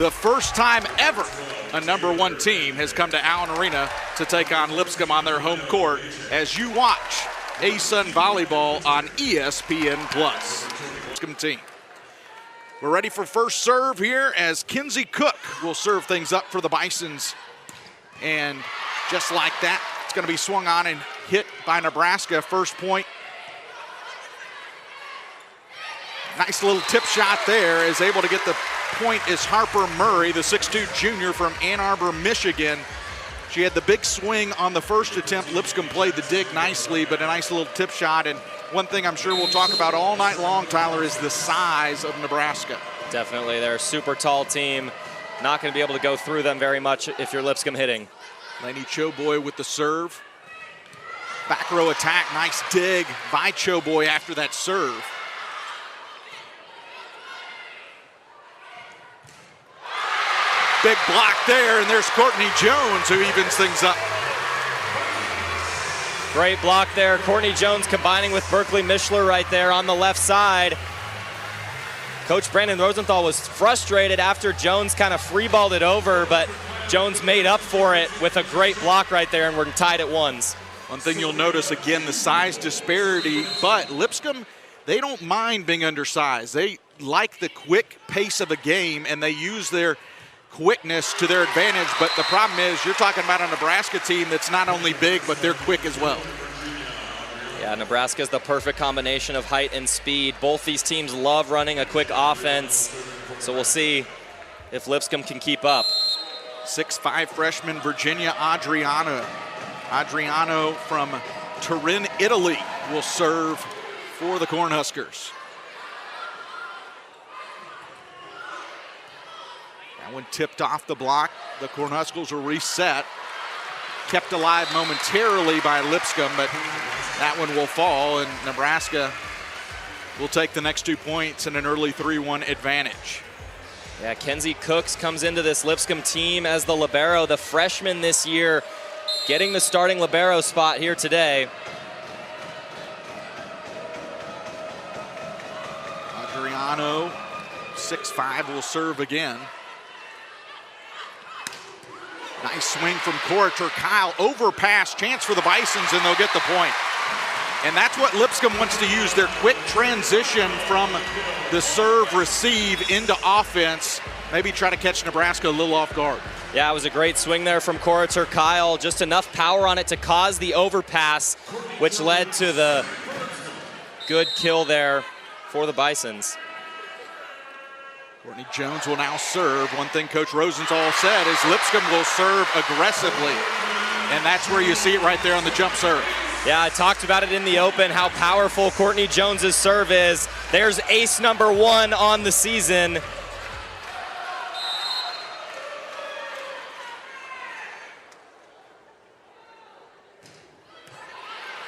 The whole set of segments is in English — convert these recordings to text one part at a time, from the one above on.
The first time ever a ¡1 team has come to Allen Arena to take on Lipscomb on their home court as you watch ASUN Volleyball on ESPN+. Lipscomb team. We're ready for first serve here as Kinsey Cook will serve things up for the Bisons. And just like that, it's going to be swung on and hit by Nebraska. First point. Nice little tip shot there, is able to get the point is Harper Murray, the 6'2 junior from Ann Arbor, Michigan. She had the big swing on the first attempt. Lipscomb played the dig nicely, but a nice little tip shot. And one thing I'm sure we'll talk about all night long, Tyler, is the size of Nebraska. Definitely, they're a super tall team. Not going to be able to go through them very much if you're Lipscomb hitting. Lenny Choboy with the serve. Back row attack, nice dig by Choboy after that serve. Big block there, and there's Courtney Jones who evens things up. Great block there. Courtney Jones combining with Berkeley Mishler right there on the left side. Coach Brandon Rosenthal was frustrated after Jones kind of freeballed it over, but Jones made up for it with a great block right there, and we're tied at ones. One thing you'll notice, again, the size disparity, but Lipscomb, they don't mind being undersized. They like the quick pace of a game, and they use their quickness to their advantage, but the problem is you're talking about a Nebraska team that's not only big, but they're quick as well. Yeah, Nebraska's the perfect combination of height and speed. Both these teams love running a quick offense, so we'll see if Lipscomb can keep up. 6'5 freshman Virginia Adriano. Adriano from Turin, Italy will serve for the Cornhuskers. When tipped off the block, the Cornhuskers will reset. Kept alive momentarily by Lipscomb, but that one will fall, and Nebraska will take the next 2 points in an early 3-1 advantage. Yeah, Kenzie Cooks comes into this Lipscomb team as the libero, the freshman this year, getting the starting libero spot here today. Adriano, 6'5", will serve again. Nice swing from Corator Kyle, overpass, chance for the Bisons, and they'll get the point. And that's what Lipscomb wants to use, their quick transition from the serve receive into offense. Maybe try to catch Nebraska a little off guard. Yeah, it was a great swing there from Corator Kyle, just enough power on it to cause the overpass, which led to the good kill there for the Bisons. Courtney Jones will now serve. One thing Coach Rosenthal said is Lipscomb will serve aggressively. And that's where you see it right there on the jump serve. Yeah, I talked about it in the open, how powerful Courtney Jones' serve is. There's ace #1 on the season.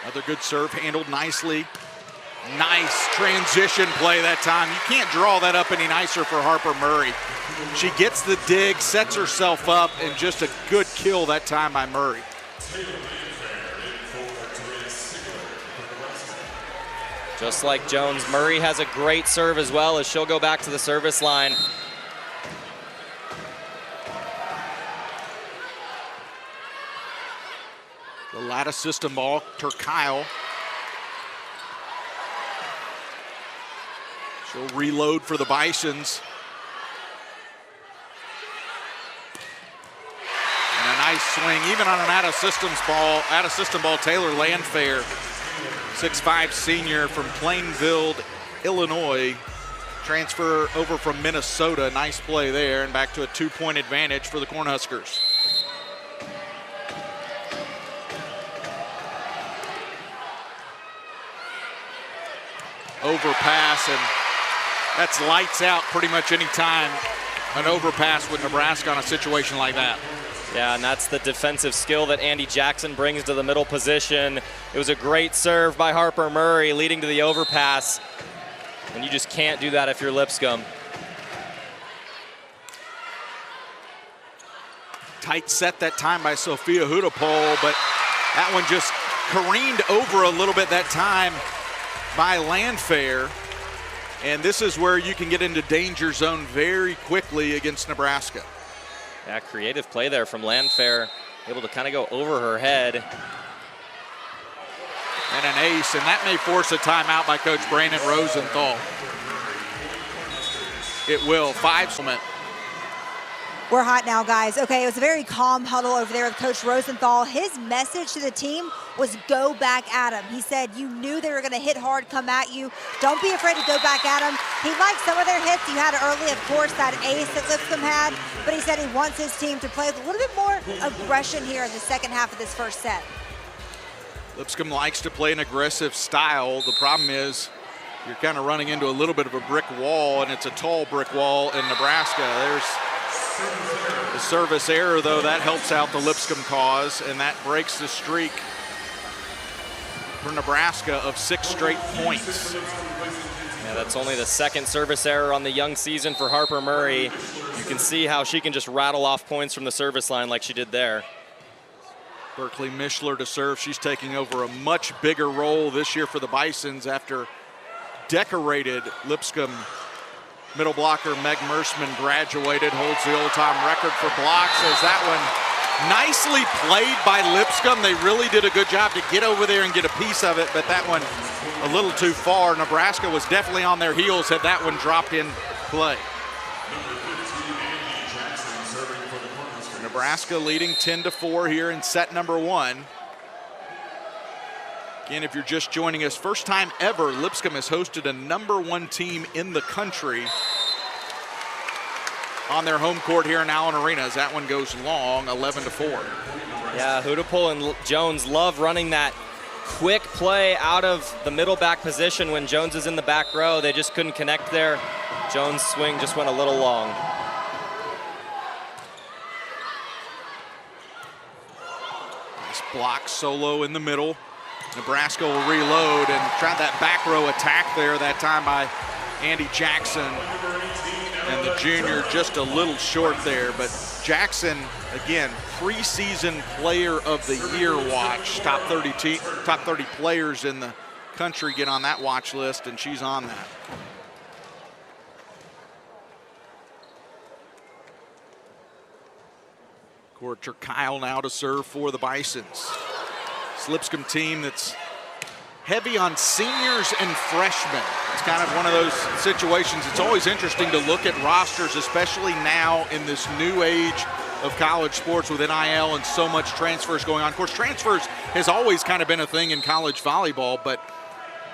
Another good serve, handled nicely. Nice transition play that time. You can't draw that up any nicer for Harper Murray. She gets the dig, sets herself up, and just a good kill that time by Murray. Just like Jones, Murray has a great serve as well, as she'll go back to the service line. The lattice system ball, Turkile. She'll reload for the Bisons. And a nice swing, even on an out-of-system ball, Taylor Landfair, 6'5 senior from Plainville, Illinois. Transfer over from Minnesota. Nice play there, and back to a 2-point advantage for the Cornhuskers. Overpass, and that's lights out pretty much any time an overpass with Nebraska on a situation like that. Yeah, and that's the defensive skill that Andy Jackson brings to the middle position. It was a great serve by Harper Murray leading to the overpass, and you just can't do that if you're Lipscomb. Tight set that time by Sophia Hudapol, but that one just careened over a little bit that time by Landfair. And this is where you can get into danger zone very quickly against Nebraska. Yeah, creative play there from Landfair, able to kind of go over her head. And an ace, and that may force a timeout by Coach Brandon Rosenthal. It will. 5 minutes. We're hot now, guys. Okay, it was a very calm huddle over there with Coach Rosenthal. His message to the team was go back at him. He said, you knew they were going to hit hard, come at you. Don't be afraid to go back at them. He liked some of their hits. You had early, of course, that ace that Lipscomb had, but he said he wants his team to play with a little bit more aggression here in the second half of this first set. Lipscomb likes to play an aggressive style. The problem is you're kind of running into a little bit of a brick wall, and it's a tall brick wall in Nebraska. There's the service error, though, that helps out the Lipscomb cause, and that breaks the streak for Nebraska of 6 straight points. Yeah, that's only the second service error on the young season for Harper Murray. You can see how she can just rattle off points from the service line like she did there. Berkeley Mischler to serve. She's taking over a much bigger role this year for the Bisons after decorated Lipscomb middle blocker Meg Mersman graduated, holds the all-time record for blocks. As that one nicely played by Lipscomb. They really did a good job to get over there and get a piece of it, but that one a little too far. Nebraska was definitely on their heels had that one dropped in play. Nebraska leading 10-4 here in set number 1. Again, if you're just joining us, first time ever Lipscomb has hosted a #1 team in the country on their home court here in Allen Arena as that one goes long, 11-4. Yeah, Hudapol and Jones love running that quick play out of the middle back position when Jones is in the back row. They just couldn't connect there. Jones' swing just went a little long. Nice block solo in the middle. Nebraska will reload and try that back row attack there that time by Andy Jackson. And the junior just a little short there, but Jackson, again, preseason player of the year watch. Top 30 players in the country get on that watch list, and she's on that. Court Kyle now to serve for the Bisons. Lipscomb team that's heavy on seniors and freshmen. It's kind of one of those situations. It's always interesting to look at rosters, especially now in this new age of college sports with NIL and so much transfers going on. Of course, transfers has always kind of been a thing in college volleyball, but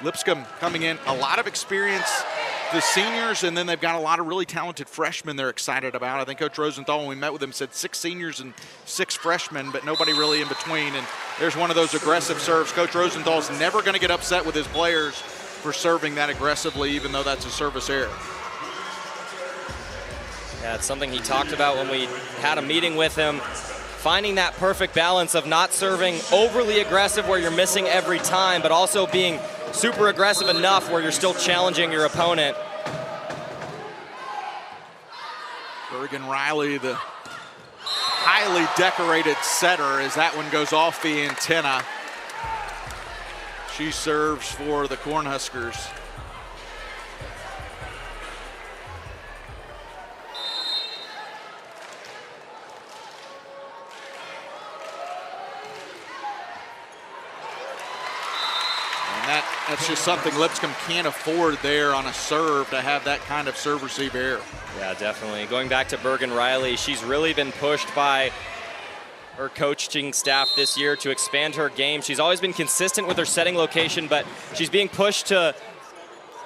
Lipscomb coming in, a lot of experience, the seniors, and then they've got a lot of really talented freshmen they're excited about. I think Coach Rosenthal, when we met with him, said 6 seniors and 6 freshmen, but nobody really in between. And there's one of those aggressive serves. Coach Rosenthal's never going to get upset with his players for serving that aggressively, even though that's a service error. Yeah, it's something he talked about when we had a meeting with him. Finding that perfect balance of not serving overly aggressive where you're missing every time, but also being super aggressive enough where you're still challenging your opponent. Bergen Riley, the highly decorated setter, as that one goes off the antenna. She serves for the Cornhuskers. That's just something Lipscomb can't afford there on a serve, to have that kind of serve-receive error. Yeah, definitely. Going back to Bergen Riley, she's really been pushed by her coaching staff this year to expand her game. She's always been consistent with her setting location, but she's being pushed to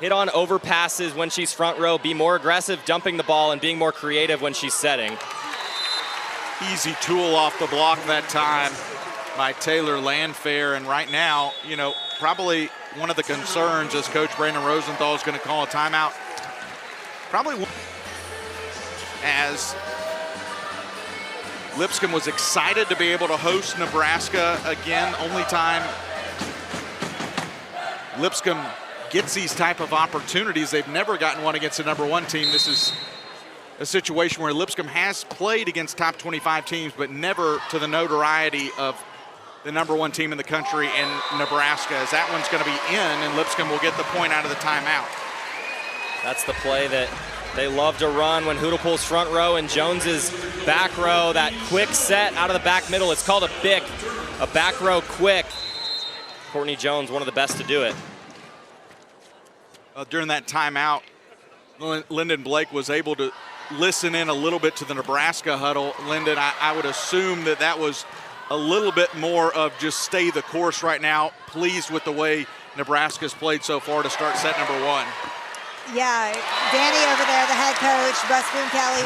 hit on overpasses when she's front row, be more aggressive dumping the ball, and being more creative when she's setting. Easy tool off the block that time by Taylor Landfair, and right now, you know, probably one of the concerns as Coach Brandon Rosenthal is going to call a timeout. Probably as Lipscomb was excited to be able to host Nebraska again. Only time Lipscomb gets these type of opportunities. They've never gotten one against a #1 team. This is a situation where Lipscomb has played against top 25 teams, but never to the notoriety of the #1 team in the country in Nebraska, as that one's going to be in, and Lipscomb will get the point out of the timeout. That's the play that they love to run when Hootelpool's front row and Jones's back row. That quick set out of the back middle. It's called a BIC, a back row quick. Courtney Jones, one of the best to do it. During that timeout, Lyndon Blake was able to listen in a little bit to the Nebraska huddle. Lyndon, I would assume that was a little bit more of just stay the course right now. Pleased with the way Nebraska's played so far to start set number 1. Yeah, Danny over there, the head coach, Busboom Kelly,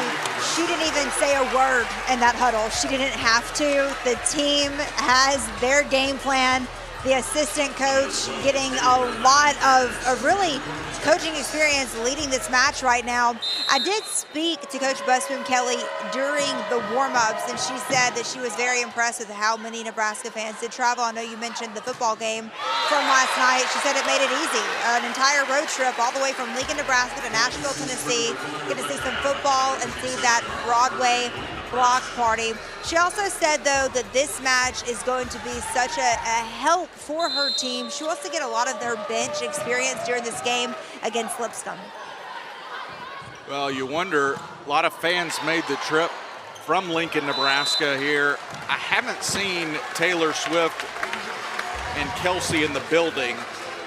she didn't even say a word in that huddle. She didn't have to. The team has their game plan. The assistant coach getting a lot of really coaching experience leading this match right now. I did speak to Coach Busboom Kelly during the warm-ups, and she said that she was very impressed with how many Nebraska fans did travel. I know you mentioned the football game from last night. She said it made it easy. An entire road trip all the way from Lincoln, Nebraska to Nashville, Tennessee. Get to see some football and see that Broadway block party. She also said, though, that this match is going to be such a help for her team. She wants to get a lot of their bench experience during this game against Lipscomb. Well, you wonder, a lot of fans made the trip from Lincoln, Nebraska here. I haven't seen Taylor Swift and Kelsey in the building.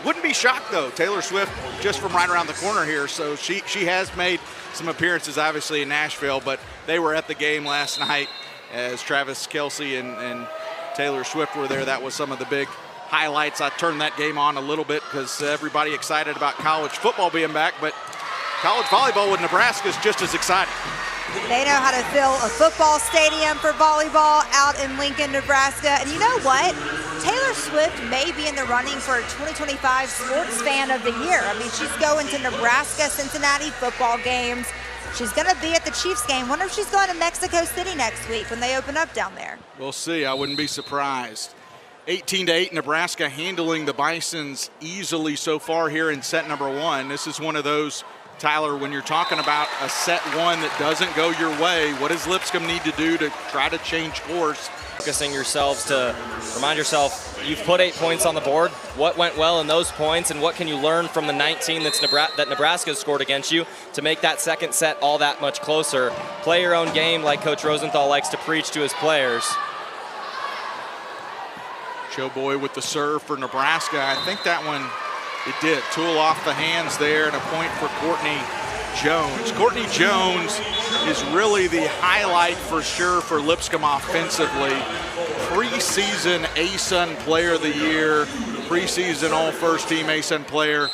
Wouldn't be shocked, though. Taylor Swift just from right around the corner here, so she has made some appearances, obviously, in Nashville, but they were at the game last night as Travis Kelsey and Taylor Swift were there. That was some of the big highlights. I turned that game on a little bit because everybody excited about college football being back, but college volleyball with Nebraska is just as exciting. They know how to fill a football stadium for volleyball out in Lincoln, Nebraska. And you know what? Taylor Swift may be in the running for 2025 Sports Fan of the Year. I mean, she's going to Nebraska-Cincinnati football games. She's going to be at the Chiefs game. Wonder if she's going to Mexico City next week when they open up down there. We'll see. I wouldn't be surprised. 18-8, Nebraska handling the Bisons easily so far here in set number 1. This is one of those, Tyler, when you're talking about a set 1 that doesn't go your way, what does Lipscomb need to do to try to change course? Focusing yourselves to remind yourself you've put 8 points on the board. What went well in those points, and what can you learn from the 19 that Nebraska scored against you to make that second set all that much closer? Play your own game like Coach Rosenthal likes to preach to his players. Showboy with the serve for Nebraska. I think that one, it did. Tool off the hands there, and a point for Courtney Jones. Courtney Jones is really the highlight for sure for Lipscomb offensively. Preseason ASUN Player of the Year, preseason All-First Team ASUN Player.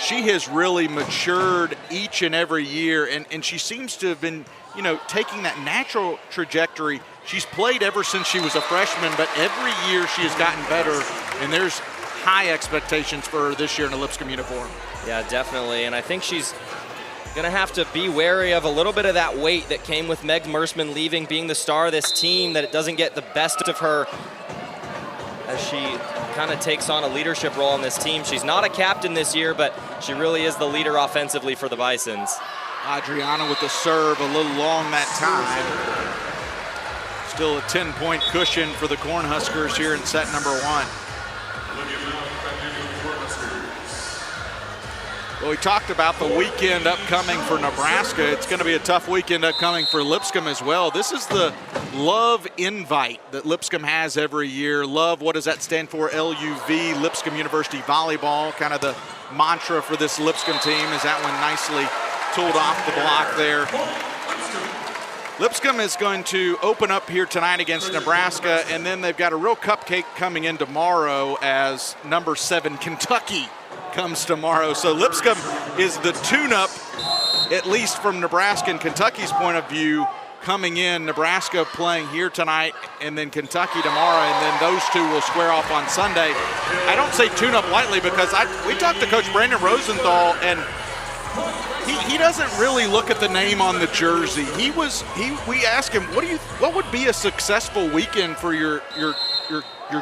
She has really matured each and every year, and she seems to have been, taking that natural trajectory. She's played ever since she was a freshman, but every year she has gotten better, and there's high expectations for her this year in a Lipscomb uniform. Yeah, definitely, and I think she's going to have to be wary of a little bit of that weight that came with Meg Mersman leaving, being the star of this team, that it doesn't get the best of her as she kind of takes on a leadership role in this team. She's not a captain this year, but she really is the leader offensively for the Bisons. Adriana with the serve, a little long that time. Still a 10-point cushion for the Cornhuskers here in set number 1. Well, we talked about the weekend upcoming for Nebraska. It's going to be a tough weekend upcoming for Lipscomb as well. This is the Love Invite that Lipscomb has every year. Love, what does that stand for? LUV, Lipscomb University Volleyball. Kind of the mantra for this Lipscomb team. Is that one nicely tooled off the block there. Lipscomb is going to open up here tonight against Nebraska, and then they've got a real cupcake coming in tomorrow as number 7 Kentucky comes tomorrow. So Lipscomb is the tune-up, at least from Nebraska and Kentucky's point of view, coming in. Nebraska playing here tonight, and then Kentucky tomorrow, and then those two will square off on Sunday. I don't say tune-up lightly because we talked to Coach Brandon Rosenthal, and he doesn't really look at the name on the jersey. We asked him, what would be a successful weekend for your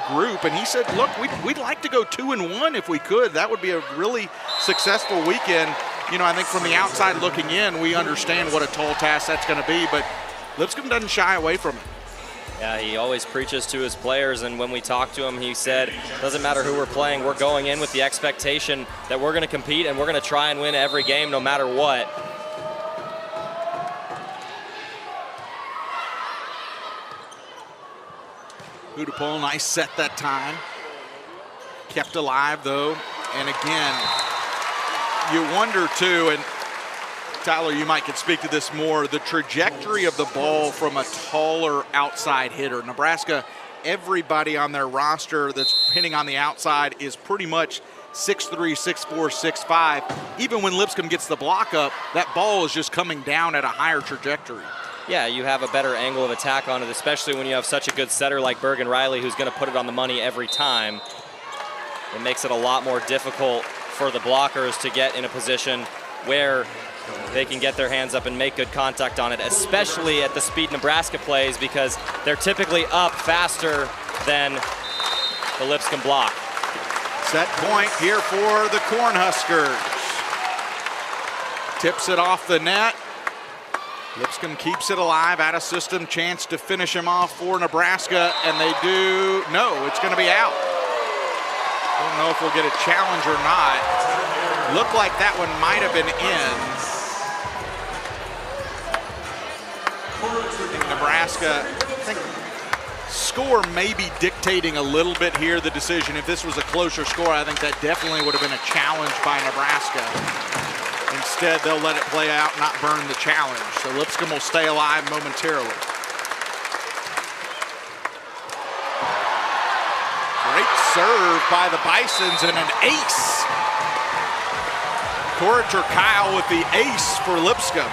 group? And he said, look, we'd like to go 2-1 if we could. That would be a really successful weekend. I think from the outside looking in, we understand what a tall task that's going to be, but Lipscomb doesn't shy away from it. Yeah, he always preaches to his players, and when we talked to him, he said, doesn't matter who we're playing, we're going in with the expectation that we're going to compete and we're going to try and win every game no matter what. Hudepohl, nice set that time. Kept alive, though. And again, you wonder, too, and Tyler, you might could speak to this more, the trajectory of the ball from a taller outside hitter. Nebraska, everybody on their roster that's hitting on the outside is pretty much 6'3", 6'4", 6'5". Even when Lipscomb gets the block up, that ball is just coming down at a higher trajectory. Yeah, you have a better angle of attack on it, especially when you have such a good setter like Bergen Riley, who's going to put it on the money every time. It makes it a lot more difficult for the blockers to get in a position where they can get their hands up and make good contact on it, especially at the speed Nebraska plays, because they're typically up faster than the Lipscomb block. Set point here for the Cornhuskers. Tips it off the net. Lipscomb keeps it alive, out of system, chance to finish him off for Nebraska, and they do. No, it's going to be out. Don't know if we'll get a challenge or not. Looked like that one might have been in. I think Nebraska, score may be dictating a little bit here the decision. If this was a closer score, I think that definitely would have been a challenge by Nebraska. Instead, they'll let it play out, not burn the challenge. So Lipscomb will stay alive momentarily. Great serve by the Bisons and an ace. Corator Kyle with the ace for Lipscomb.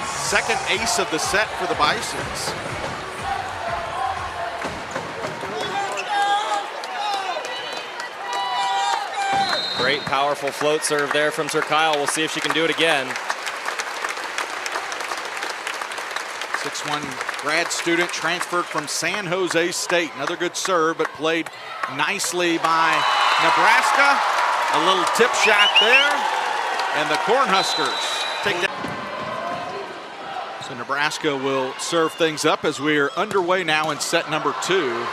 Second ace of the set for the Bisons. Great, powerful float serve there from Sir Kyle. We'll see if she can do it again. 6'1" grad student, transferred from San Jose State. Another good serve, but played nicely by Nebraska. A little tip shot there, and the Cornhuskers take that. So Nebraska will serve things up as we're underway now in set number 2.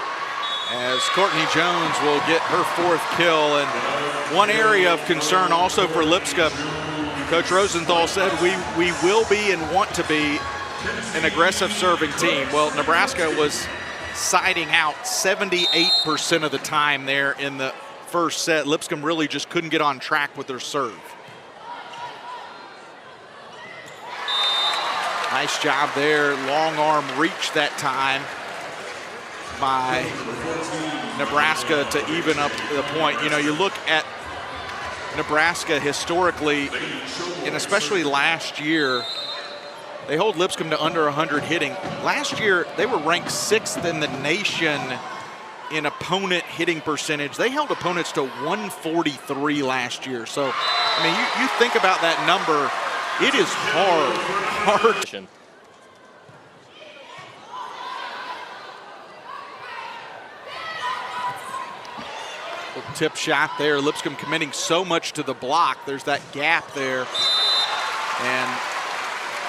As Courtney Jones will get her 4th kill. And one area of concern also for Lipscomb, Coach Rosenthal said we will be and want to be an aggressive serving team. Well, Nebraska was siding out 78% of the time there in the first set. Lipscomb really just couldn't get on track with their serve. Nice job there, long arm reach that time by Nebraska to even up the point. You know, you look at Nebraska historically, and especially last year, they hold Lipscomb to under 100 hitting. Last year, they were ranked 6th in the nation in opponent hitting percentage. They held opponents to 143 last year. So, I mean, you think about that number, it is hard. Tip shot there. Lipscomb committing so much to the block. There's that gap there. And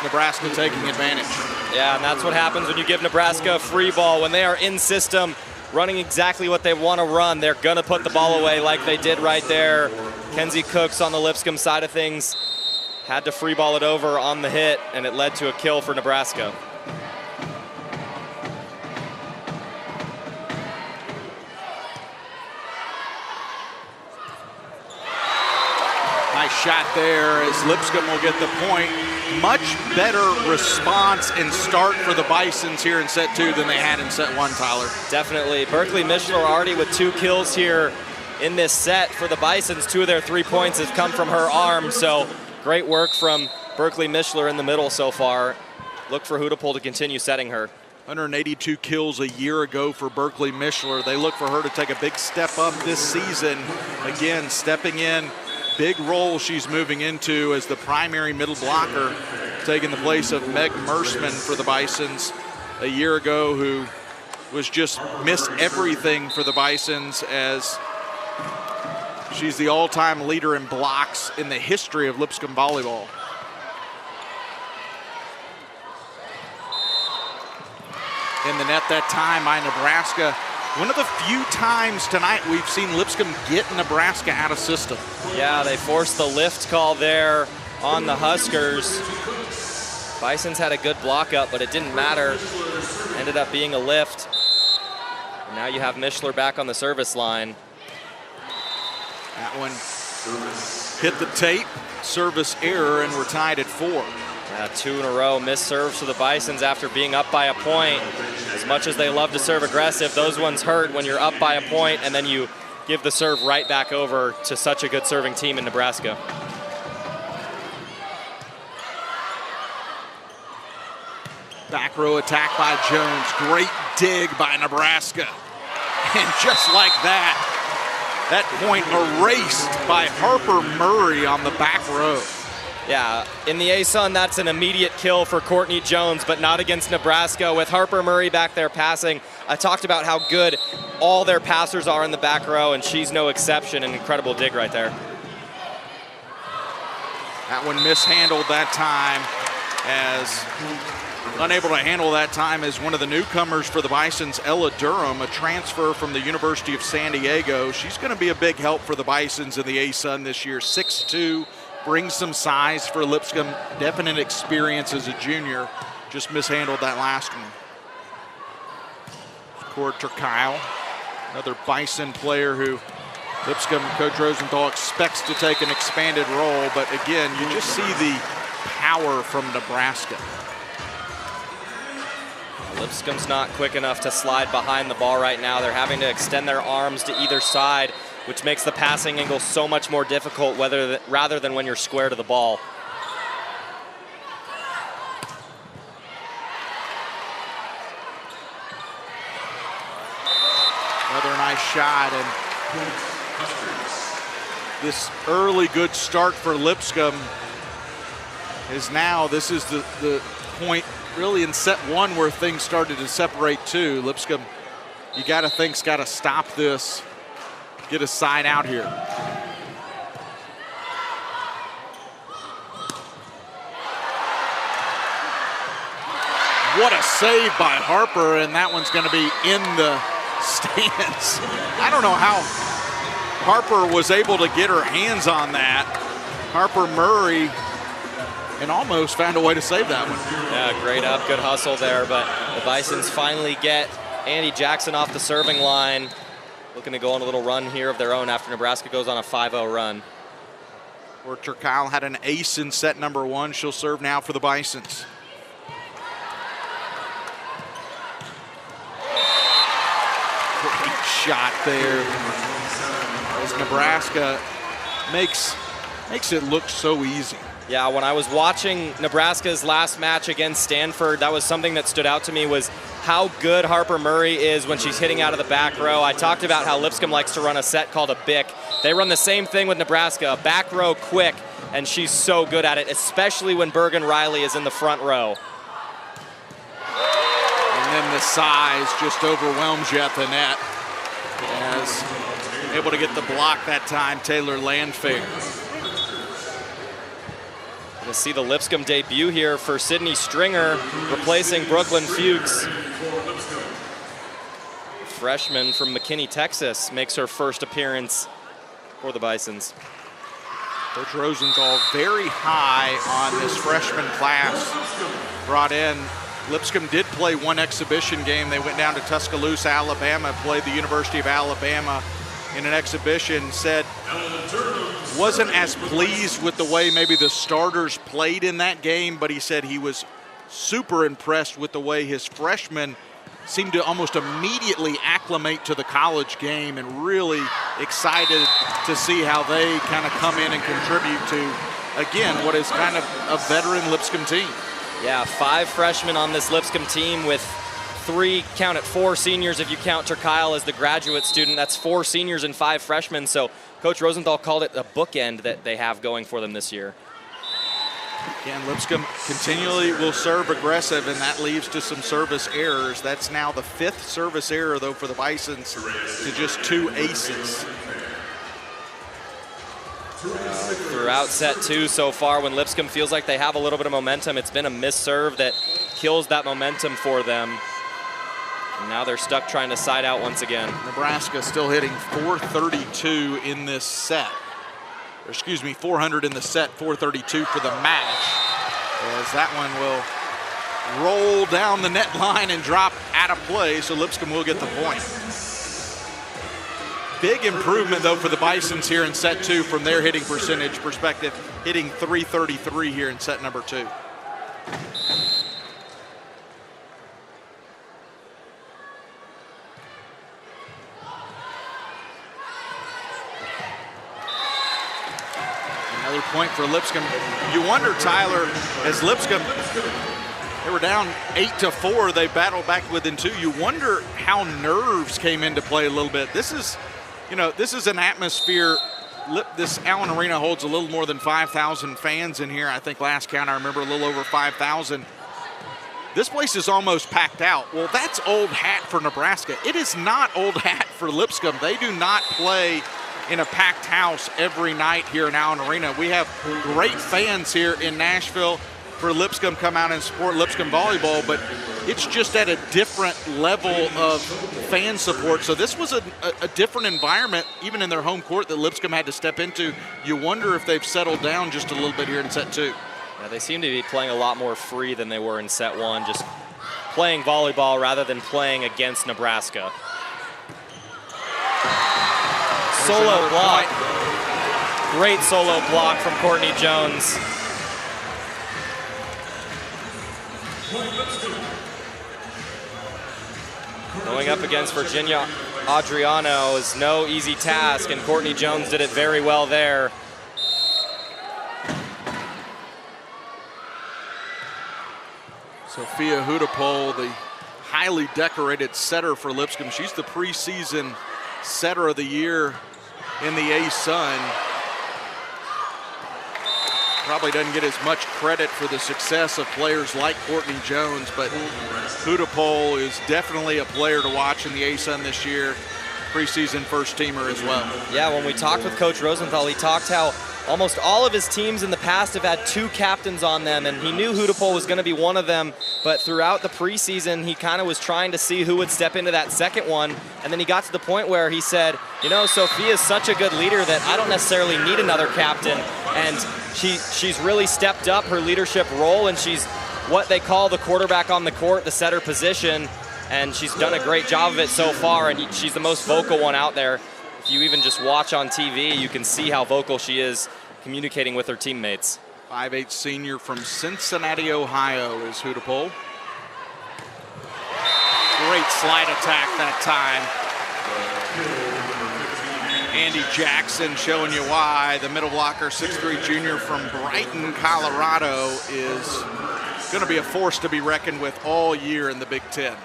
Nebraska taking advantage. Yeah, and that's what happens when you give Nebraska a free ball. When they are in system, running exactly what they want to run, they're going to put the ball away like they did right there. Kenzie Cooks on the Lipscomb side of things had to free ball it over on the hit, and it led to a kill for Nebraska. Nice shot there as Lipscomb will get the point. Much better response and start for the Bisons here in set 2 than they had in set 1, Tyler. Definitely. Berkeley Mishler already with 2 kills here in this set for the Bisons. 2 of their 3 points have come from her arm, so great work from Berkeley Mishler in the middle so far. Look for Hudepohl to continue setting her. 182 kills a year ago for Berkeley Mishler. They look for her to take a big step up this season. Again, stepping in. Big role she's moving into as the primary middle blocker, taking the place of Meg Mersman for the Bisons a year ago, who was just missed everything for the Bisons, as she's the all-time leader in blocks in the history of Lipscomb volleyball. in the net that time by Nebraska. One of the few times tonight we've seen Lipscomb get Nebraska out of system. Yeah, they forced the lift call there on the Huskers. Bison's had a good block up, but it didn't matter. Ended up being a lift. And now you have Mishler back on the service line. That one hit the tape, service error, and we're tied at 4. Yeah, 2 in a row missed serves for the Bisons after being up by a point. As much as they love to serve aggressive, those ones hurt when you're up by a point and then you give the serve right back over to such a good serving team in Nebraska. Back row attack by Jones. Great dig by Nebraska. And just like that, that point erased by Harper Murray on the back row. Yeah, in the ASUN, that's an immediate kill for Courtney Jones, but not against Nebraska. With Harper Murray back there passing, I talked about how good all their passers are in the back row, and she's no exception. An incredible dig right there. That one mishandled that time, as unable to handle that time is one of the newcomers for the Bisons, Ella Durham, a transfer from the University of San Diego. She's going to be a big help for the Bisons in the ASUN this year. 6'2", brings some size for Lipscomb, definite experience as a junior. Just mishandled that last one. Cord Turkile, another Bison player who Lipscomb Coach Rosenthal expects to take an expanded role, but again, you just see the power from Nebraska. Lipscomb's not quick enough to slide behind the ball right now. They're having to extend their arms to either side, which makes the passing angle so much more difficult rather than when you're square to the ball. Another nice shot, and this early good start for Lipscomb is now, this is the point really in set 1 where things started to separate too. Lipscomb, you got to think's got to stop this, get a side out here. What a save by Harper, and that one's going to be in the stands. I don't know how Harper was able to get her hands on that. Harper Murray, and almost found a way to save that one. Yeah, great up, good hustle there, but the Bisons finally get Andy Jackson off the serving line. Looking to go on a little run here of their own after Nebraska goes on a 5-0 run. Where Turkile had an ace in set number 1. She'll serve now for the Bisons. Great shot there as Nebraska makes it look so easy. Yeah, when I was watching Nebraska's last match against Stanford, that was something that stood out to me, was how good Harper Murray is when she's hitting out of the back row. I talked about how Lipscomb likes to run a set called a BIC. They run the same thing with Nebraska, a back row quick, and she's so good at it, especially when Bergen Riley is in the front row. And then the size just overwhelms you at the net. As able to get the block that time, Taylor Landfair. To see the Lipscomb debut here for Sydney Stringer, replacing Brooklyn Fuchs. Freshman from McKinney, Texas, makes her first appearance for the Bisons. Coach Rosenthal very high on this freshman class brought in. Lipscomb did play one exhibition game. They went down to Tuscaloosa, Alabama, played the University of Alabama in an exhibition, said wasn't as pleased with the way maybe the starters played in that game, but he said he was super impressed with the way his freshmen seemed to almost immediately acclimate to the college game, and really excited to see how they kind of come in and contribute to, again, what is kind of a veteran Lipscomb team. Yeah, 5 freshmen on this Lipscomb team with 4 seniors if you count Turkile as the graduate student. That's 4 seniors and 5 freshmen. So Coach Rosenthal called it a bookend that they have going for them this year. Again, Lipscomb continually will serve aggressive, and that leads to some service errors. That's now the 5th service error, though, for the Bisons to just 2 aces. Throughout set 2 so far, when Lipscomb feels like they have a little bit of momentum, it's been a missed serve that kills that momentum for them. And now they're stuck trying to side out once again. Nebraska still hitting 432 in this set. Or excuse me, 400 in the set, 432 for the match. As that one will roll down the net line and drop out of play, so Lipscomb will get the point. Big improvement, though, for the Bisons here in set 2 from their hitting percentage perspective, hitting 333 here in set number 2. Another point for Lipscomb. You wonder, Tyler, as Lipscomb, they were down 8-4. They battled back within 2. You wonder how nerves came into play a little bit. This is, you know, this is an atmosphere. This Allen Arena holds a little more than 5,000 fans in here. I think last count I remember a little over 5,000. This place is almost packed out. Well, that's old hat for Nebraska. It is not old hat for Lipscomb. They do not play in a packed house every night here in Allen Arena. We have great fans here in Nashville for Lipscomb come out and support Lipscomb volleyball, but it's just at a different level of fan support. So this was a different environment, even in their home court, that Lipscomb had to step into. You wonder if they've settled down just a little bit here in set 2. Yeah, they seem to be playing a lot more free than they were in set 1, just playing volleyball rather than playing against Nebraska. Solo block. Great solo block from Courtney Jones. Going up against Virginia Adriano is no easy task, and Courtney Jones did it very well there. Sophia Hudapol, the highly decorated setter for Lipscomb. She's the preseason setter of the year in the A-Sun. Probably doesn't get as much credit for the success of players like Courtney Jones, but Hudapol is definitely a player to watch in the A-Sun this year. Preseason first teamer as well. Yeah, when we talked with Coach Rosenthal, he talked how almost all of his teams in the past have had 2 captains on them, and he knew Hudapol was going to be one of them, but throughout the preseason, he kind of was trying to see who would step into that second one, and then he got to the point where he said, you know, Sophia's such a good leader that I don't necessarily need another captain, and she's really stepped up her leadership role, and she's what they call the quarterback on the court, the setter position, and she's done a great job of it so far, and she's the most vocal one out there. If you even just watch on TV, you can see how vocal she is communicating with her teammates. 5'8" senior from Cincinnati, Ohio is Hudapol. Great slide attack that time. Andy Jackson showing you why. The middle blocker, 6'3" junior from Brighton, Colorado, is going to be a force to be reckoned with all year in the Big Ten.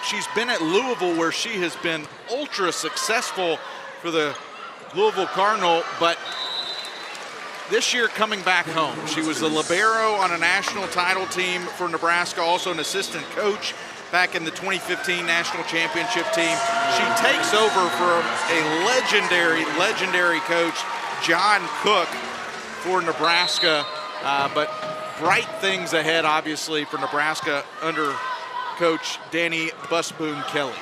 She's been at Louisville, where she has been ultra successful for the Louisville Cardinal, but this year coming back home. She was the libero on a national title team for Nebraska, also an assistant coach back in the 2015 national championship team. She takes over for a legendary coach, John Cook, for Nebraska, but bright things ahead, obviously, for Nebraska under Coach Danny Busboom Kelly.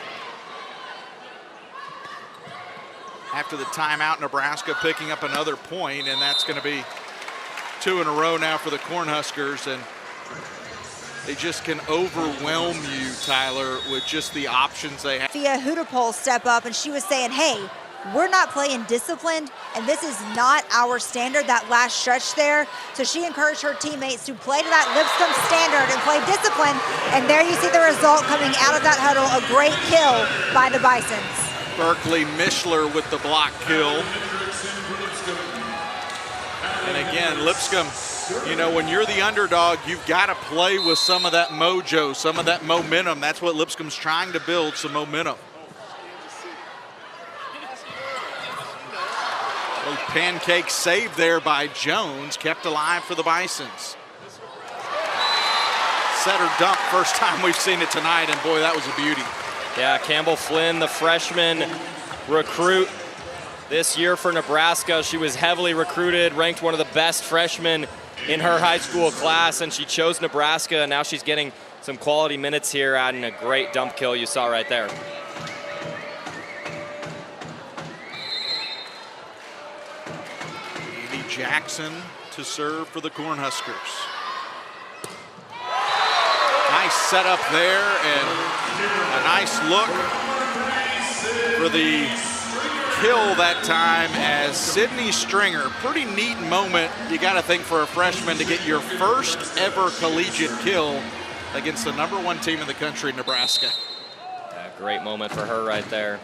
After the timeout, Nebraska picking up another point, and that's going to be 2 in a row now for the Cornhuskers, and they just can overwhelm you, Tyler, with just the options they have. Sophia Hudapol step up, and she was saying, hey, we're not playing disciplined, and this is not our standard, that last stretch there. So she encouraged her teammates to play to that Lipscomb standard and play discipline. And there you see the result coming out of that huddle, a great kill by the Bisons. Berkeley Mischler with the block kill. And again, Lipscomb, you know, when you're the underdog, you've got to play with some of that mojo, some of that momentum. That's what Lipscomb's trying to build, some momentum. Pancake save there by Jones, kept alive for the Bisons. Setter dump, first time we've seen it tonight, and boy, that was a beauty. Yeah, Campbell Flynn, the freshman recruit, this year for Nebraska. She was heavily recruited, ranked one of the best freshmen in her high school class, and she chose Nebraska, and now she's getting some quality minutes here, adding a great dump kill you saw right there. Andy Jackson to serve for the Cornhuskers. Nice setup there, and a nice look for the kill that time as Sydney Stringer. Pretty neat moment, you got to think, for a freshman to get your first ever collegiate kill against the #1 team in the country, Nebraska. Yeah, great moment for her right there.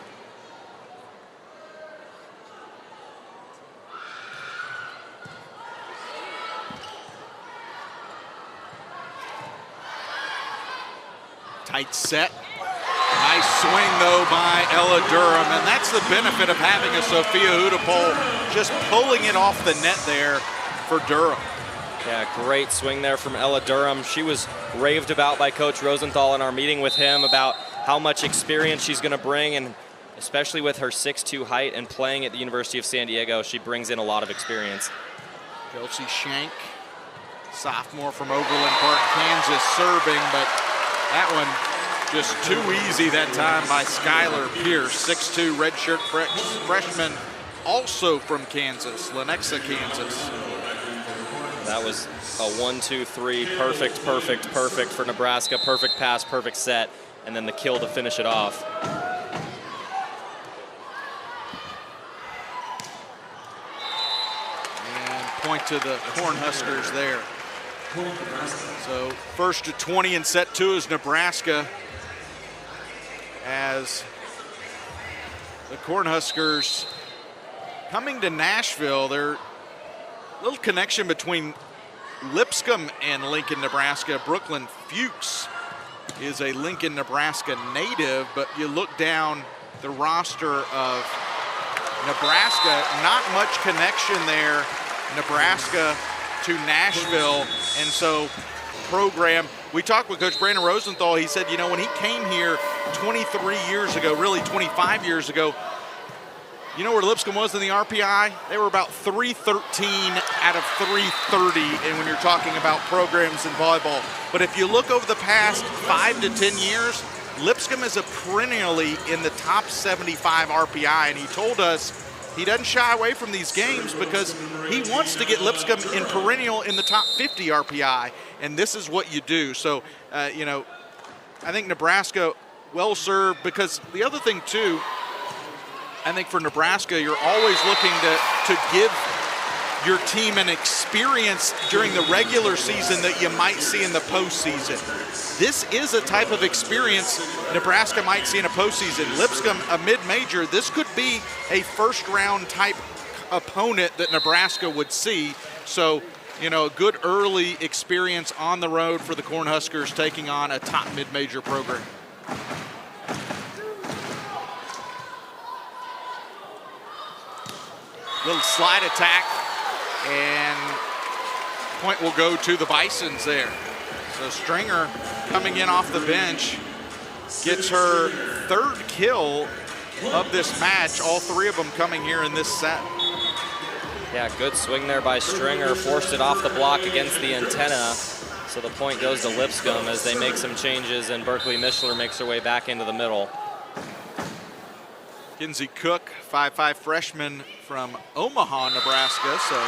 Tight set. Nice swing, though, by Ella Durham, and that's the benefit of having a Sophia Hudapol just pulling it off the net there for Durham. Yeah, great swing there from Ella Durham. She was raved about by Coach Rosenthal in our meeting with him about how much experience she's going to bring, and especially with her 6'2" height and playing at the University of San Diego, she brings in a lot of experience. Kelsey Shank, sophomore from Overland Park, Kansas, serving, but that one just too easy that time by Skylar Pierce, 6'2", redshirt freshman, also from Kansas, Lenexa, Kansas. That was a 1-2-3, perfect, perfect, perfect for Nebraska. Perfect pass, perfect set, and then the kill to finish it off. And point to the Cornhuskers there. So first to 20 in set 2 is Nebraska, as the Cornhuskers coming to Nashville. There's a little connection between Lipscomb and Lincoln, Nebraska. Brooklyn Fuchs is a Lincoln, Nebraska native, but you look down the roster of Nebraska, not much connection there. Nebraska to Nashville, and so program. We talked with Coach Brandon Rosenthal. He said, you know, when he came here 23 years ago, really 25 years ago, you know where Lipscomb was in the RPI? They were about 313 out of 330, and when you're talking about programs in volleyball. But if you look over the past 5 to 10 years, Lipscomb is perennially in the top 75 RPI, and he told us he doesn't shy away from these games because he wants to get Lipscomb in perennial in the top 50 RPI, and this is what you do. So, you know, I think Nebraska well served, because the other thing too, I think for Nebraska, you're always looking to give your team an experience during the regular season that you might see in the postseason. This is a type of experience Nebraska might see in a postseason. Lipscomb, a mid-major, this could be a first-round type opponent that Nebraska would see. So, you know, a good early experience on the road for the Cornhuskers taking on a top mid-major program. Little slide attack, and point will go to the Bisons there. So Stringer coming in off the bench gets her third kill of this match, all three of them coming here in this set. Yeah, good swing there by Stringer, forced it off the block against the antenna. So the point goes to Lipscomb as they make some changes, and Berkeley Mishler makes her way back into the middle. Kinsey Cook, 5'5" freshman from Omaha, Nebraska, so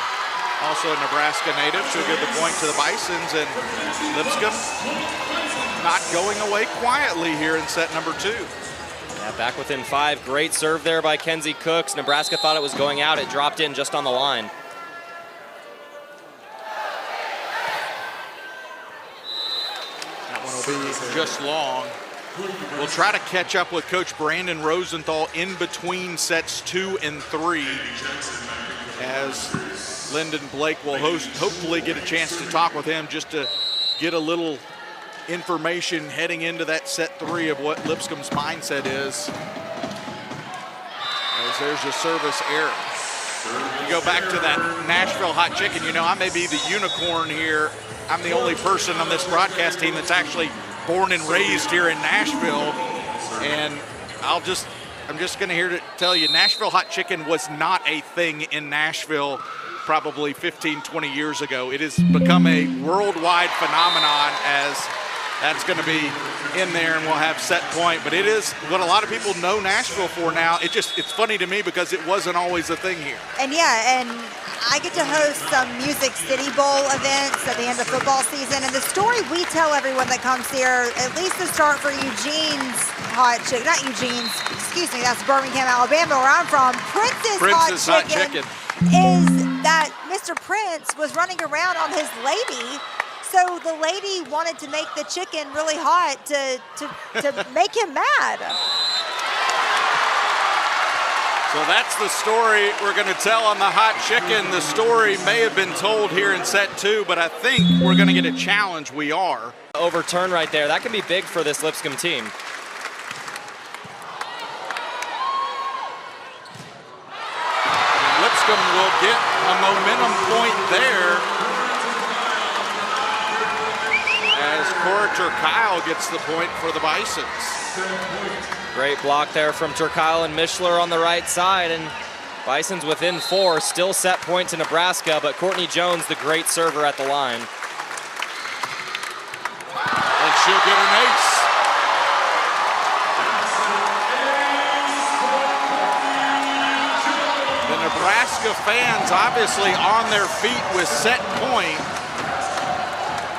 also a Nebraska native. She'll give the point to the Bisons, and Lipscomb not going away quietly here in set number 2. Yeah, back within 5. Great serve there by Kenzie Cooks. Nebraska thought it was going out. It dropped in just on the line. That one will be just long. We'll try to catch up with Coach Brandon Rosenthal in between sets 2 and 3, as Lyndon Blake will hopefully get a chance to talk with him just to get a little information heading into that set 3 of what Lipscomb's mindset is. As there's a service error. You go back to that Nashville hot chicken, you know, I may be the unicorn here. I'm the only person on this broadcast team that's actually born and raised here in Nashville, and I'll just I'm just going to here to tell you, Nashville hot chicken was not a thing in Nashville probably 15, 20 years ago. It has become a worldwide phenomenon, as that's going to be in there, and we'll have set point. But it is what a lot of people know Nashville for now. It's funny to me because it wasn't always a thing here. And yeah, and I get to host some Music City Bowl events at the end of football season. And the story we tell everyone that comes here, at least to start for Eugene's hot chicken, not Eugene's, excuse me, that's Birmingham, Alabama, where I'm from. Prince's hot chicken is that Mr. Prince was running around on his lady. So the lady wanted to make the chicken really hot to make him mad. So that's the story we're going to tell on the hot chicken. The story may have been told here in set 2, but I think we're going to get a challenge. We are. Overturn right there. That can be big for this Lipscomb team. Lipscomb will get a momentum point there, as Cora Turkile gets the point for the Bisons. Great block there from Turkile and Mishler on the right side, and Bisons within 4, still set point to Nebraska, but Courtney Jones, the great server at the line. And she'll get an ace. The Nebraska fans obviously on their feet with set point.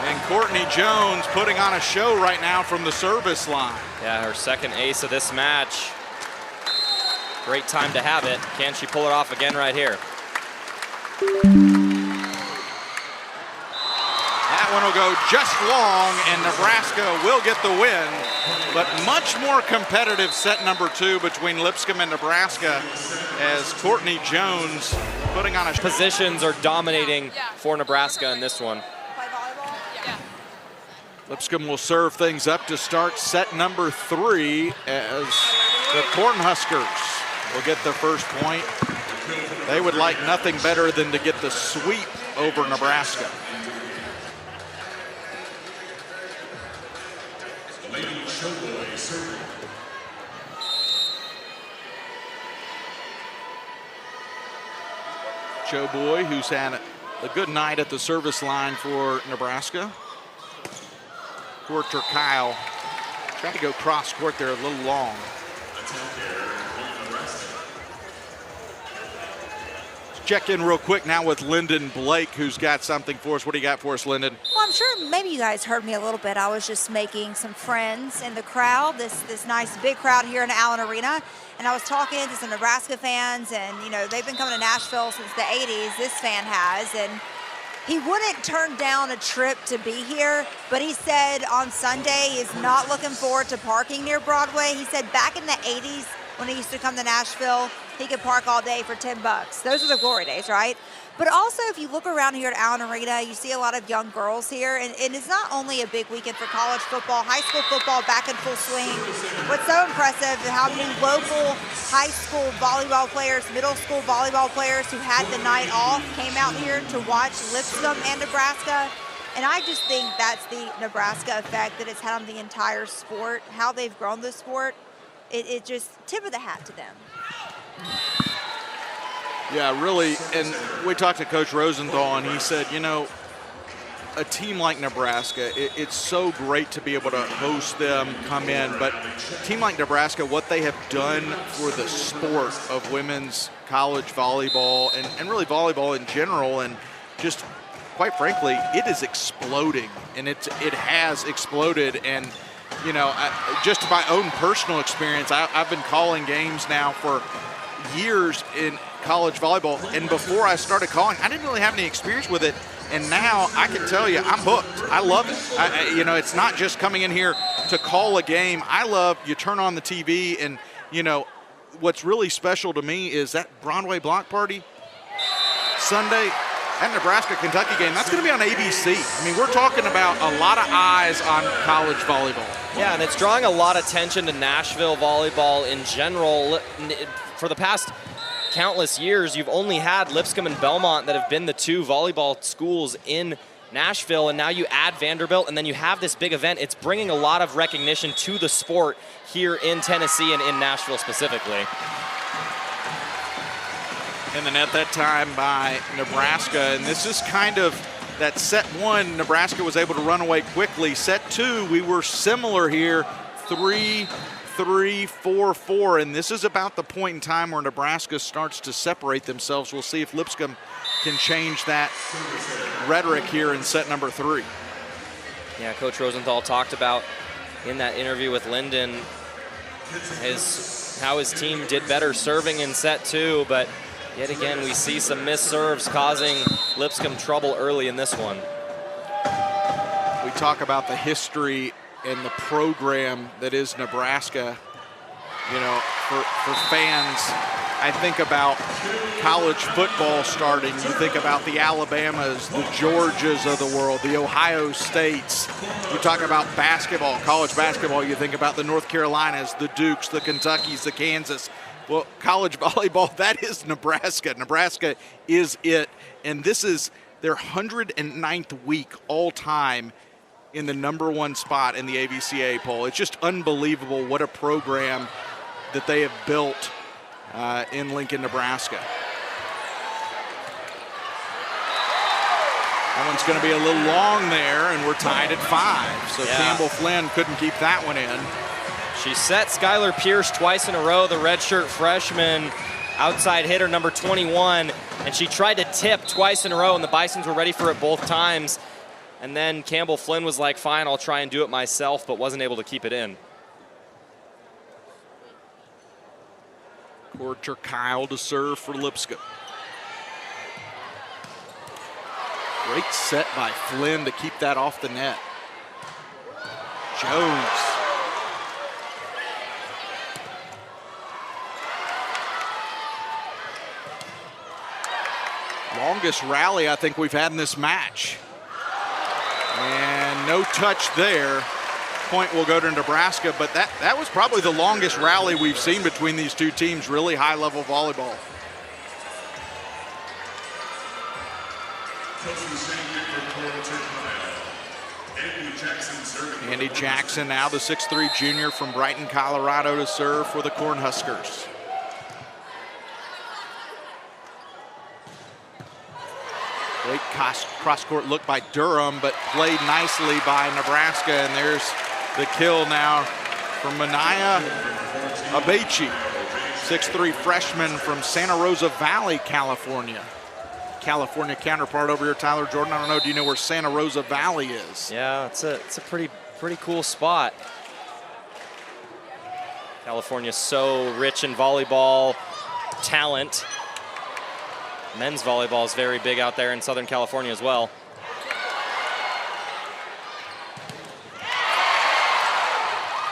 And Courtney Jones putting on a show right now from the service line. Yeah, her second ace of this match. Great time to have it. Can she pull it off again right here? That one will go just long, and Nebraska will get the win. But much more competitive set number 2 between Lipscomb and Nebraska, as Courtney Jones putting on a show. Positions are dominating for Nebraska in this one. Lipscomb will serve things up to start set number 3, as the Cornhuskers will get the first point. They would like nothing better than to get the sweep over Nebraska. Joe Boy, who's had a good night at the service line for Nebraska. Poor Turkile trying to go cross court there a little long. Let's check in real quick now with Lyndon Blake, who's got something for us. What do you got for us, Lyndon? Well, I'm sure maybe you guys heard me a little bit. I was just making some friends in the crowd, this nice big crowd here in Allen Arena. And I was talking to some Nebraska fans, and you know, they've been coming to Nashville since the 80s, this fan has, and he wouldn't turn down a trip to be here, but he said on Sunday he's not looking forward to parking near Broadway. He said back in the 80s when he used to come to Nashville, he could park all day for $10. Those are the glory days, right? But also, if you look around here at Allen Arena, you see a lot of young girls here, and it's not only a big weekend for college football, high school football back in full swing. What's so impressive is how many local high school volleyball players, middle school volleyball players who had the night off came out here to watch Lipscomb and Nebraska. And I just think that's the Nebraska effect that it's had on the entire sport, how they've grown the sport. It just, tip of the hat to them. Yeah, really, and we talked to Coach Rosenthal, and he said, you know, a team like Nebraska, it's so great to be able to host them, come in, but a team like Nebraska, what they have done for the sport of women's college volleyball and really volleyball in general, and just quite frankly, it is exploding, and it has exploded. And you know, just my own personal experience, I've been calling games now for years in college volleyball, and before I started calling, I didn't really have any experience with it, and now I can tell you I'm hooked. I love it. You know, it's not just coming in here to call a game. I love, you turn on the TV, and you know what's really special to me is that Broadway block party Sunday, that Nebraska-Kentucky game, that's going to be on ABC. I mean, we're talking about a lot of eyes on college volleyball. Yeah, and it's drawing a lot of attention to Nashville volleyball in general. For the past countless years, you've only had Lipscomb and Belmont that have been the two volleyball schools in Nashville, and now you add Vanderbilt, and then you have this big event. It's bringing a lot of recognition to the sport here in Tennessee and in Nashville specifically. In the net that time by Nebraska, and this is kind of that set one. Nebraska was able to run away quickly. Set two, we were similar here, 3-3, 4-4, and this is about the point in time where Nebraska starts to separate themselves. We'll see if Lipscomb can change that rhetoric here in set number 3. Yeah, Coach Rosenthal talked about in that interview with Linden how his team did better serving in set 2, but yet again we see some missed serves causing Lipscomb trouble early in this one. We talk about the history and the program that is Nebraska. You know, for fans, I think about college football starting. You think about the Alabamas, the Georgias of the world, the Ohio States. You talk about basketball, college basketball, you think about the North Carolinas, the Dukes, the Kentuckys, the Kansas. Well, college volleyball, that is Nebraska. Nebraska is it. And this is their 109th week all time in the #1 spot in the AVCA poll. It's just unbelievable what a program that they have built in Lincoln, Nebraska. That one's going to be a little long there, and we're tied at 5. So Campbell Flynn couldn't keep that one in. She set Skylar Pierce twice in a row, the redshirt freshman, outside hitter number 21, and she tried to tip twice in a row, and the Bisons were ready for it both times. And then Campbell Flynn was like, fine, I'll try and do it myself, but wasn't able to keep it in. Porter Kyle to serve for Lipscomb. Great set by Flynn to keep that off the net. Jones. Longest rally I think we've had in this match. And no touch there. Point will go to Nebraska, but that was probably the longest rally we've seen between these two teams. Really high-level volleyball. Andy Jackson, now the 6'3" junior from Brighton, Colorado, to serve for the Cornhuskers. Great cross-court look by Durham, but played nicely by Nebraska, and there's the kill now from Manaya Abechi, 6'3" freshman from Santa Rosa Valley, California. California counterpart over here, Tyler Jordan. I don't know, do you know where Santa Rosa Valley is? Yeah, it's a pretty cool spot. California's so rich in volleyball talent. Men's volleyball is very big out there in Southern California as well.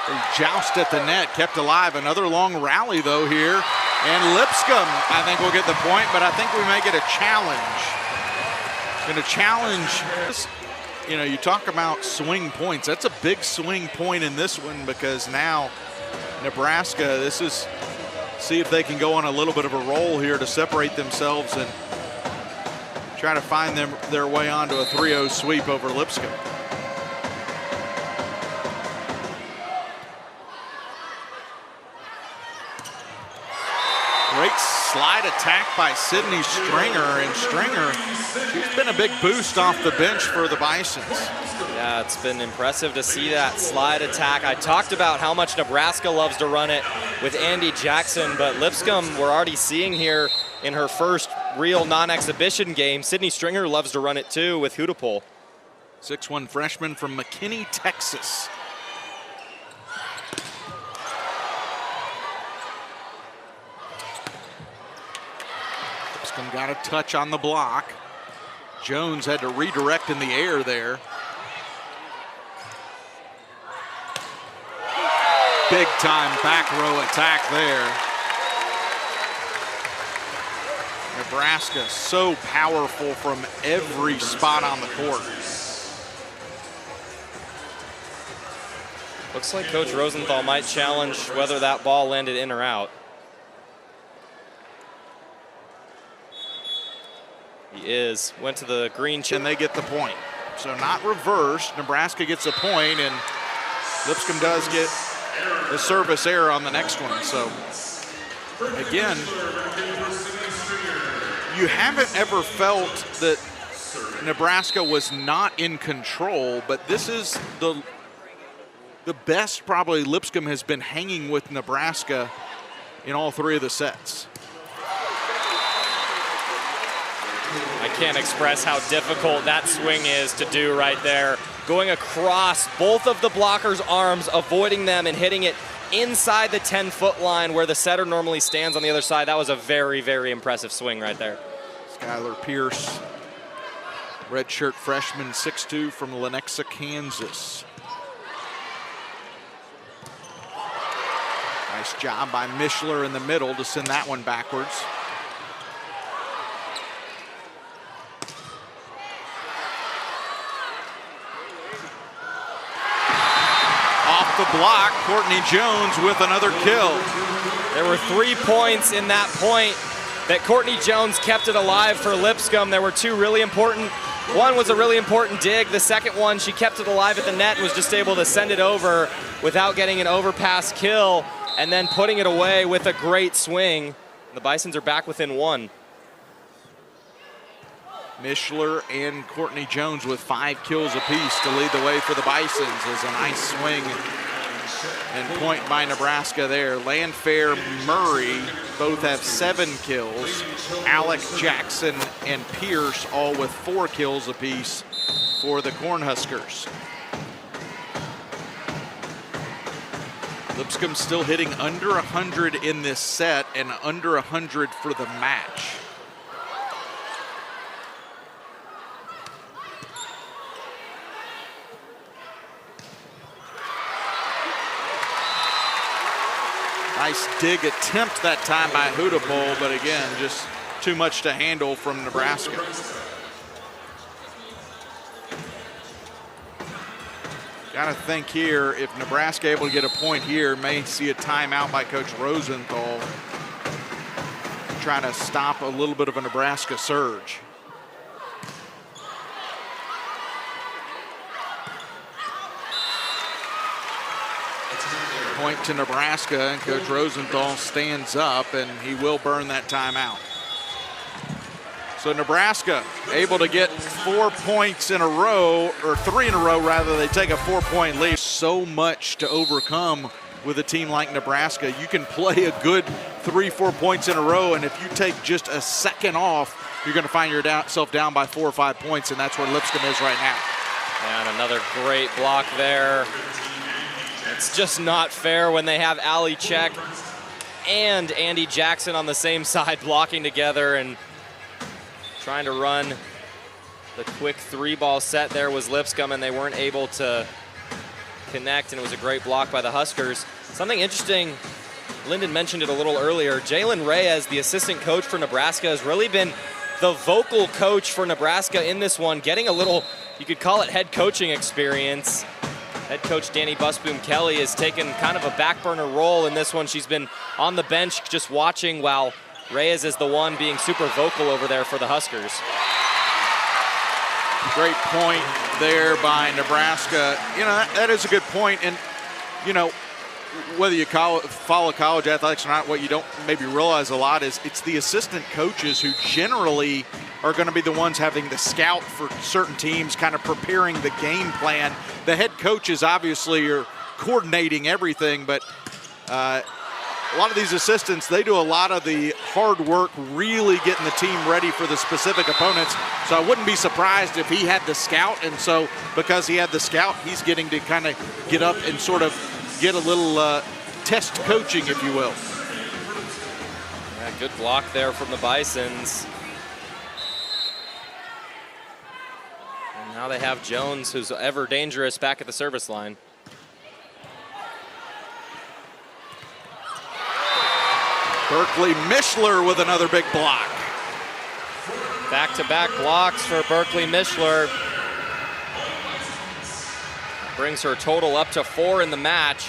They joust at the net, kept alive. Another long rally, though, here. And Lipscomb, I think, will get the point, but I think we may get a challenge. Going to challenge. You know, you talk about swing points. That's a big swing point in this one, because now Nebraska, this is, see if they can go on a little bit of a roll here to separate themselves and try to find their way onto a 3-0 sweep over Lipscomb. Great slide attack by Sydney Stringer, and Stringer, she's been a big boost off the bench for the Bisons. Yeah, it's been impressive to see that slide attack. I talked about how much Nebraska loves to run it with Andy Jackson, but Lipscomb, we're already seeing here in her first real non-exhibition game, Sydney Stringer loves to run it too with Hudipol. 6'1" freshman from McKinney, Texas. Lipscomb got a touch on the block. Jones had to redirect in the air there. Big time back row attack there. Nebraska so powerful from every spot on the court. Looks like Coach Rosenthal might challenge whether that ball landed in or out. He is. Went to the green chip. And they get the point. So not reversed. Nebraska gets a point, and Lipscomb does get a service error on the next one. So again, you haven't ever felt that Nebraska was not in control, but this is the best probably Lipscomb has been hanging with Nebraska in all three of the sets. I can't express how difficult that swing is to do right there. Going across both of the blockers' arms, avoiding them and hitting it inside the 10-foot line where the setter normally stands on the other side. That was a very, very impressive swing right there. Skylar Pierce, redshirt freshman, 6'2", from Lenexa, Kansas. Nice job by Mishler in the middle to send that one backwards. Off the block, Courtney Jones with another kill. There were 3 points in that point that Courtney Jones kept it alive for Lipscomb. There were 2 really important. One was a really important dig. The second one, she kept it alive at the net and was just able to send it over without getting an overpass kill and then putting it away with a great swing. The Bisons are back within 1. Mishler and Courtney Jones with 5 kills apiece to lead the way for the Bisons. Is a nice swing and point by Nebraska there. Landfair, Murray both have 7 kills. Alec, Jackson, and Pierce all with 4 kills apiece for the Cornhuskers. Lipscomb still hitting under 100 in this set and under 100 for the match. Nice dig attempt that time by Hudapol, but again, just too much to handle from Nebraska. Got to think here, if Nebraska able to get a point here, may see a timeout by Coach Rosenthal, trying to stop a little bit of a Nebraska surge. Point to Nebraska, and Coach Rosenthal stands up, and he will burn that timeout. So Nebraska able to get 4 points in a row, or 3 in a row rather. They take a 4-point lead. So much to overcome with a team like Nebraska. You can play a good 3-4 points in a row, and if you take just a second off, you're going to find yourself down by 4 or 5 points, and that's where Lipscomb is right now. And another great block there. It's just not fair when they have Ali Check and Andy Jackson on the same side blocking together and trying to run the quick 3-ball set. There was Lipscomb, and they weren't able to connect, and it was a great block by the Huskers. Something interesting, Lyndon mentioned it a little earlier, Jalen Reyes, the assistant coach for Nebraska, has really been the vocal coach for Nebraska in this one, getting a little, you could call it head coaching experience. Head coach Danny Busboom Kelly has taken kind of a back burner role in this one. She's been on the bench just watching while Reyes is the one being super vocal over there for the Huskers. Great point there by Nebraska. You know, that is a good point. And, you know, whether you follow college athletics or not, what you don't maybe realize a lot is it's the assistant coaches who generally are going to be the ones having the scout for certain teams, kind of preparing the game plan. The head coaches obviously are coordinating everything, but a lot of these assistants, they do a lot of the hard work, really getting the team ready for the specific opponents. So I wouldn't be surprised if he had the scout, and so because he had the scout, he's getting to kind of get up and sort of get a little test coaching, if you will. Yeah, good block there from the Bisons. And now they have Jones, who's ever dangerous, back at the service line. Berkeley Mishler with another big block. Back-to-back blocks for Berkeley Mishler. Brings her total up to 4 in the match.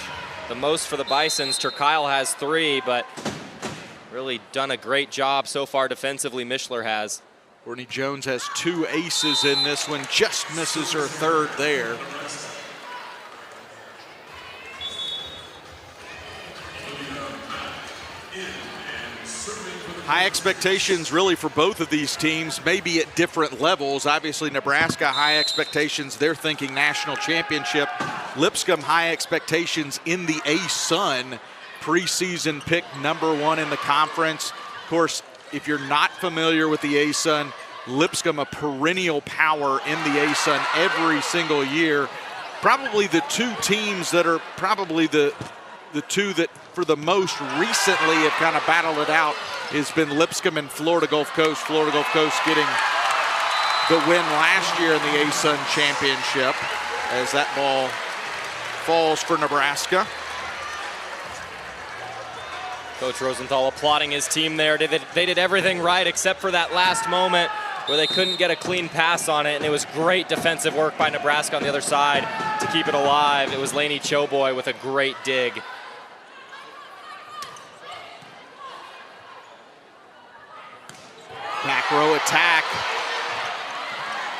The most for the Bisons. Turkile has 3, but really done a great job so far defensively, Mishler has. Courtney Jones has 2 aces in this one, just misses her third there. High expectations really for both of these teams, maybe at different levels. Obviously Nebraska, high expectations, they're thinking national championship. Lipscomb, high expectations in the A-Sun, preseason pick #1 in the conference. Of course, if you're not familiar with the A-Sun, Lipscomb a perennial power in the A-Sun every single year. Probably the 2 teams that are probably the 2 that for the most recently have kind of battled it out has been Lipscomb and Florida Gulf Coast. Florida Gulf Coast getting the win last year in the A-Sun championship as that ball falls for Nebraska. Coach Rosenthal applauding his team there. They did everything right except for that last moment where they couldn't get a clean pass on it, and it was great defensive work by Nebraska on the other side to keep it alive. It was Lainey Choboy with a great dig. Back row attack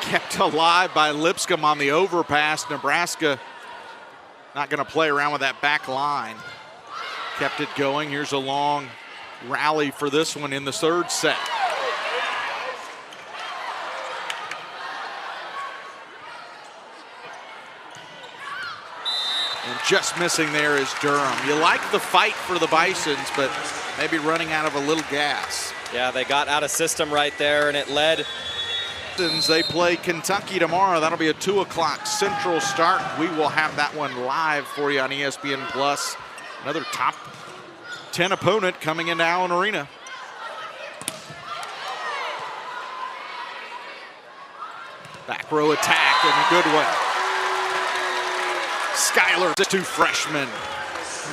kept alive by Lipscomb on the overpass. Nebraska not going to play around with that back line. Kept it going. Here's a long rally for this one in the third set. And just missing there is Durham. You like the fight for the Bisons, but maybe running out of a little gas. Yeah, they got out of system right there, and it led. They play Kentucky tomorrow. That'll be a 2 o'clock Central start. We will have that one live for you on ESPN Plus. Another top 10 opponent coming into Allen Arena. Back row attack and a good one. Skylar, the 2 freshmen.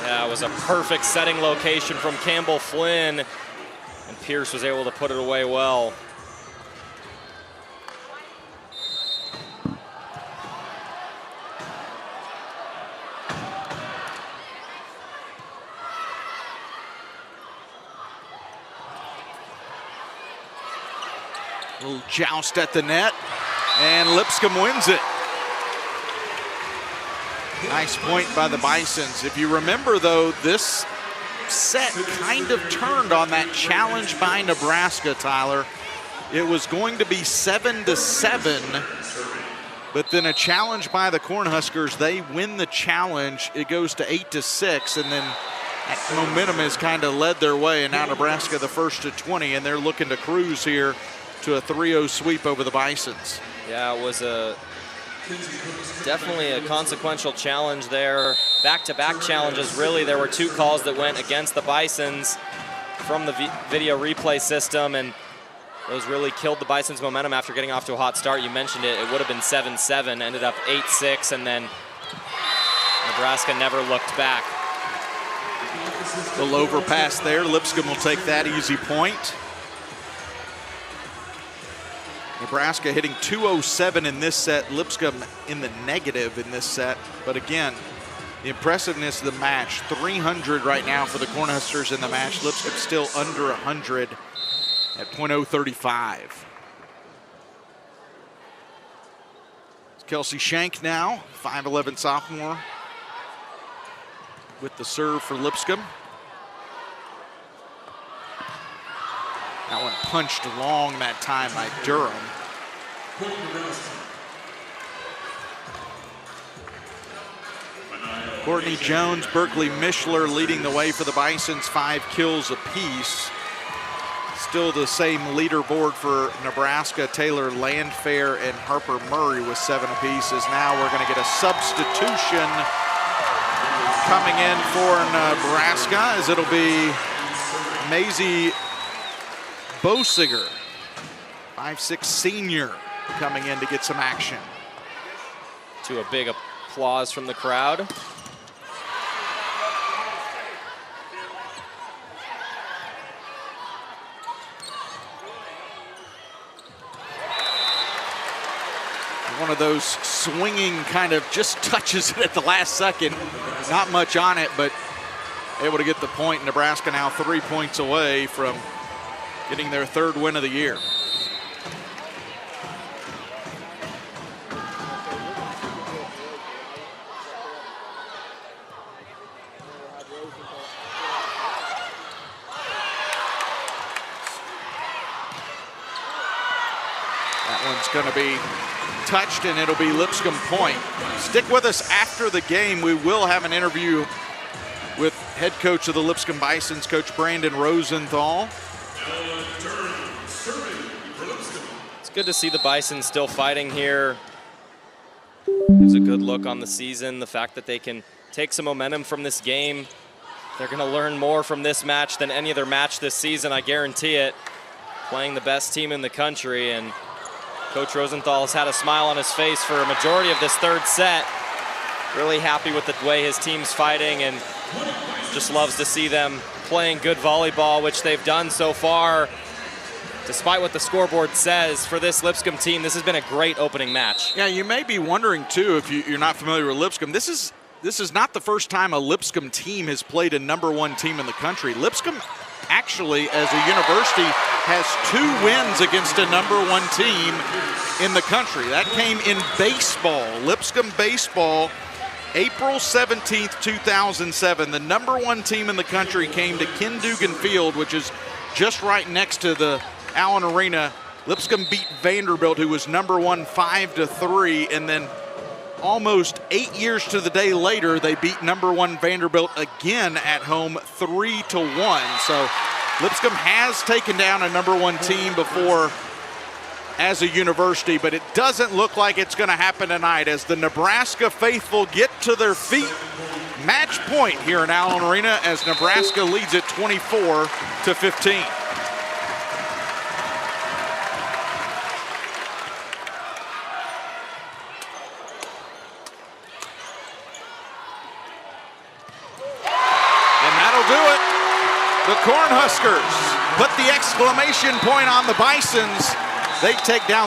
Yeah, it was a perfect setting location from Campbell Flynn, and Pierce was able to put it away well. A little joust at the net, and Lipscomb wins it. Nice point by the Bisons. If you remember, though, this set kind of turned on that challenge by Nebraska, Tyler. It was going to be 7-7, but then a challenge by the Cornhuskers. They win the challenge. It goes to 8-6, and then that momentum has kind of led their way, and now Nebraska the first to 20, and they're looking to cruise here to a 3-0 sweep over the Bisons. Yeah, it was definitely a consequential challenge there. Back-to-back challenges, really. There were 2 calls that went against the Bisons from the video replay system, and those really killed the Bisons' momentum after getting off to a hot start. You mentioned it. It would have been 7-7, ended up 8-6, and then Nebraska never looked back. Little overpass there. Lipscomb will take that easy point. Nebraska hitting .207 in this set. Lipscomb in the negative in this set. But again, the impressiveness of the match. 300 right now for the Cornhuskers in the match. Lipscomb still under 100 at .035. It's Kelsey Shank now, 5'11" sophomore, with the serve for Lipscomb. That one punched long that time by Durham. Courtney Jones, Berkeley Mishler leading the way for the Bisons, 5 kills apiece. Still the same leaderboard for Nebraska. Taylor Landfair and Harper Murray with 7 apiece. As now we're going to get a substitution coming in for Nebraska, as it'll be Maisie Bosiger, 5'6" senior, coming in to get some action. To a big applause from the crowd. One of those swinging kind of just touches it at the last second. Not much on it, but able to get the point. Nebraska now 3 points away from getting their 3rd win of the year. one's going to be touched, and it'll be Lipscomb point. Stick with us after the game. We will have an interview with head coach of the Lipscomb Bisons, Coach Brandon Rosenthal. It's good to see the Bisons still fighting here. Gives a good look on the season. The fact that they can take some momentum from this game. They're going to learn more from this match than any other match this season, I guarantee it. Playing the best team in the country, and Coach Rosenthal has had a smile on his face for a majority of this third set. Really happy with the way his team's fighting, and just loves to see them playing good volleyball, which they've done so far. Despite what the scoreboard says, for this Lipscomb team, this has been a great opening match. Yeah, you may be wondering too, if you're not familiar with Lipscomb, this is not the first time a Lipscomb team has played a #1 team in the country. Lipscomb actually, as a university, has 2 wins against a #1 team in the country. That came in baseball. Lipscomb baseball, April 17th, 2007. The #1 team in the country came to Ken Dugan Field, which is just right next to the Allen Arena. Lipscomb beat Vanderbilt, who was #1, 5-3, and then almost 8 years to the day later, they beat #1 Vanderbilt again at home, 3-1. So Lipscomb has taken down a #1 team before as a university, but it doesn't look like it's going to happen tonight as the Nebraska faithful get to their feet. Match point here in Allen Arena as Nebraska leads it 24-15. The Cornhuskers put the exclamation point on the Bisons. They take down